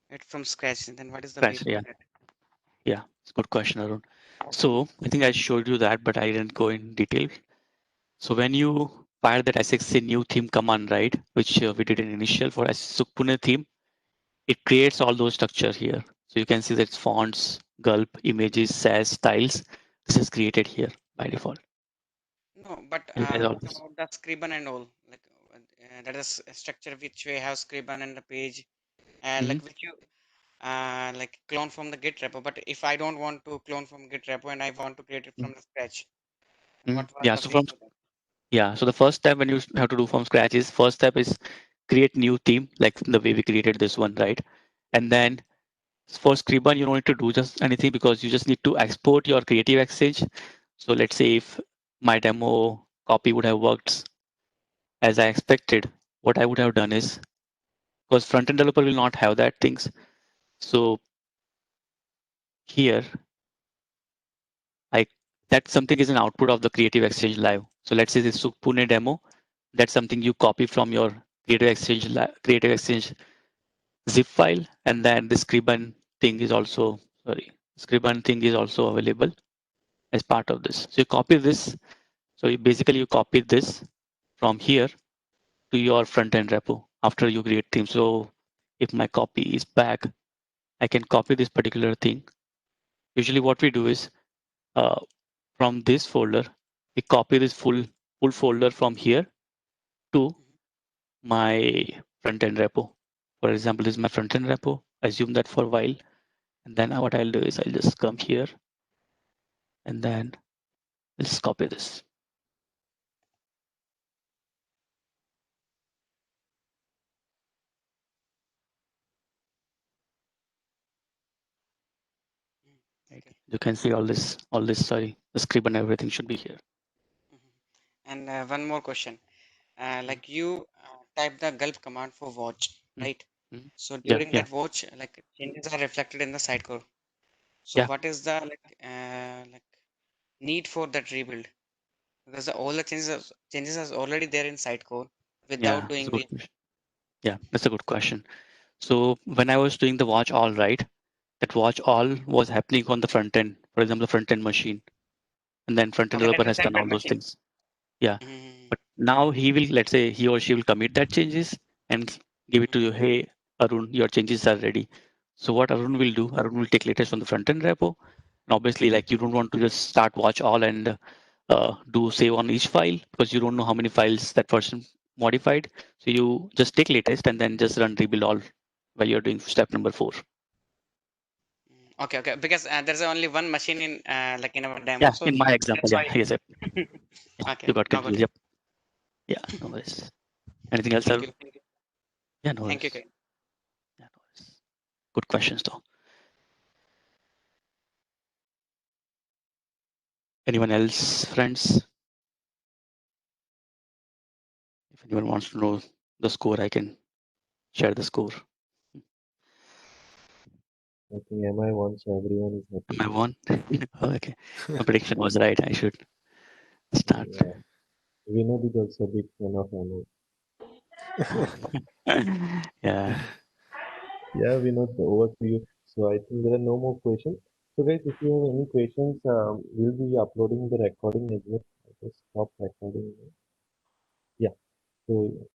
it from scratch, then what is the way Thanks. for Yeah, that? yeah. It's a good question, Arun. So I think I showed you that, but I didn't go in detail. So when you fire that SXA new theme command, right, which we did in initial for Pune theme, it creates all those structure here. So you can see that it's fonts, gulp, images, sass, styles. This is created here by default. No, but And it has all what this. about the scriben and all? Like that is a structure which we have scriben and the page, Mm-hmm. like which you like clone from the Git repo. But if I don't want to clone from Git repo and I want to create it from the scratch, Mm-hmm. what was Yeah. the So way from for that? so the first step when you have to do from scratch is first step is create new theme like the way we created this one, right? And then for Scriban, you don't need to do just anything because you just need to export your creative exchange. So let's say if my demo copy would have worked as I expected, what I would have done is because front-end developer will not have that things. So here, I that something is an output of the creative exchange live. So let's say this Pune demo, that's something you copy from your creative exchange zip file, and then the Scriban thing is also Scriban thing is also available as part of this. So you copy this. So you copy this from here to your front end repo after you create theme. So if my copy is back, I can copy this particular thing. Usually what we do is uh, from this folder, we copy this full folder from here to my front end repo. For example, this is my front end repo. Assume that for a while. And then what I'll do is I'll just come here and then let's copy this. Right. Okay. You can see sorry, the script and everything should be here. Mhm. And one more question. Mm, Like you type the gulp command for watch, mm, right? mm. So Yeah, during yeah, that watch, like changes are reflected in the sidecar. So yeah, what is the like need for that rebuild? Because all the changes are already there in sidecar yeah. without That's a doing good the. question. Yeah, that's a good question. So when I was doing the watch all right, that watch all was happening on the front end, for example, the front end machine, and then front end Okay, developer that's a has done separate all those machine. things. Yeah, Mhm. but now he will, let's say he or she will commit that changes and give it to you. Hey, Arun, your changes are ready. So what Arun will do, Arun will take latest from the front end repo. And obviously, like you don't want to just start watch all and do save on each file because you don't know how many files that person modified. So you just take latest and then just run rebuild all while you're doing step number 4. Okay, okay. Because there's only one machine in like in our demo, Yeah, so in my example, that's yeah, why. yes, yep. Yeah, Okay, you got now got confused. it. Yep. Yeah, no worries. Anything else, Thank Arun? you, thank you, Yeah, no thank you, worries. Kiran. Yeah, no worries. Good questions though. Anyone else, friends? If anyone wants to know the score, I can share the score. I think MI won, so everyone is happy. Am I won? Oh, okay. My prediction was right. I should start. Yeah, Vinod is also a big fan of MI. Yeah. Yeah, Vinod, over to you. So I think there are no more questions. So guys, if you have any questions, we'll be uploading the recording as well. I just stop recording. Yeah. So